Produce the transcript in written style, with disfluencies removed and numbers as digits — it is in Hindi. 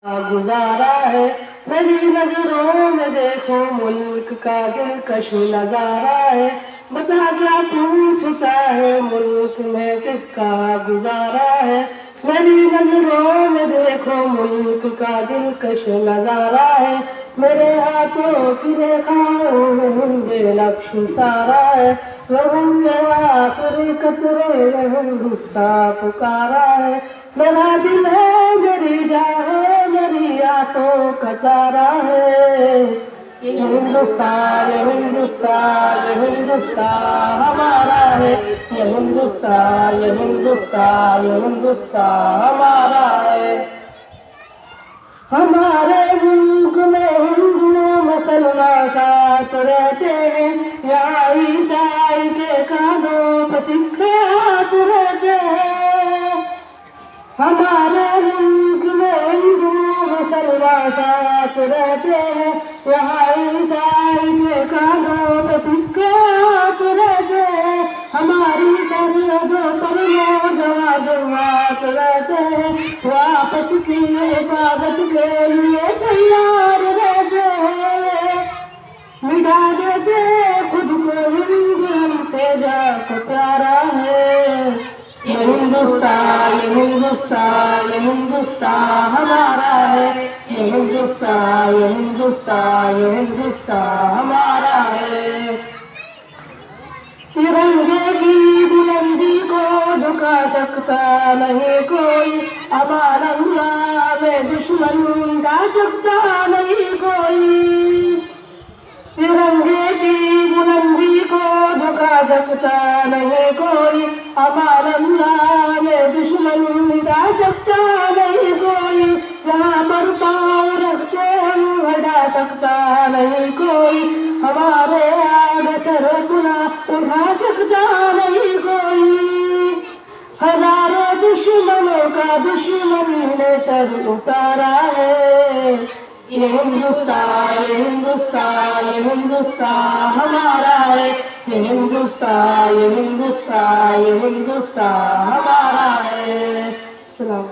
गुजारा है। मेरी नजरों में देखो मुल्क का दिलकश नजारा है। बता क्या पूछता है मुल्क में किसका गुजारा है। मेरी नजरों में देखो मुल्क का दिलकश नजारा है। मेरे हाथों की रेखाओं में बेनक्श सारा है। लहू के आखिरी कतरे हिंदुस्तान पुकारा है। मेरा दिल है मेरी जान है मेरी आंखों का तारा है। ये हिंदुस्तान ये हिंदुस्तान ये हिंदुस्तान हमारा है। ये हिंदुस्तान ये हिंदुस्तान ये हिंदुस्तान हमारा है। हमारे मुल्क में हिंदू मुसलमान साथ रहते हैं। यहाँ ईसाई के कानों पर सिख हाथ रहते हैं। हमारे मुल्क में हिंदू मुसलमान साथ रहते हैं। यहाँ ईसाई के कानों पे सिख हाथ रहते हैं। हमारी सरहदों पर नौजवान जमात रहते हैं। वापस की हिफाजत के लिए तैयार रहते हैं। मिटा देते खुद को हिंदू हम तेजा को प्यारा है। ये हिंदुस्तान ये हिंदुस्तान ये हिंदुस्तान हमारा है। ये हिंदुस्तान ये हिंदुस्तान ये हिंदुस्तान हमारा है। तिरंगे की बुलंदी को झुका सकता नहीं कोई। अमान अल्लाह में दुश्मन मिटा सकता नहीं कोई। तिरंगे की बुलंदी को झुका सकता नहीं कोई। अमान अल्लाह में दुश्मन मिटा सकता नहीं कोई। जहाँ पर पाँव रखते हम हटा सकता नहीं कोई। हमारे आगे सर अपना उठा सकता नहीं कोई। हजारों दुश्मनों का दुश्मनी ने सर उतारा है। ये हिंदुस्तान ये हिंदुस्तान ये हिंदुस्तान हमारा है। ये हिंदुस्तान ये हिंदुस्तान ये हिंदुस्तान हमारा है। सलाम।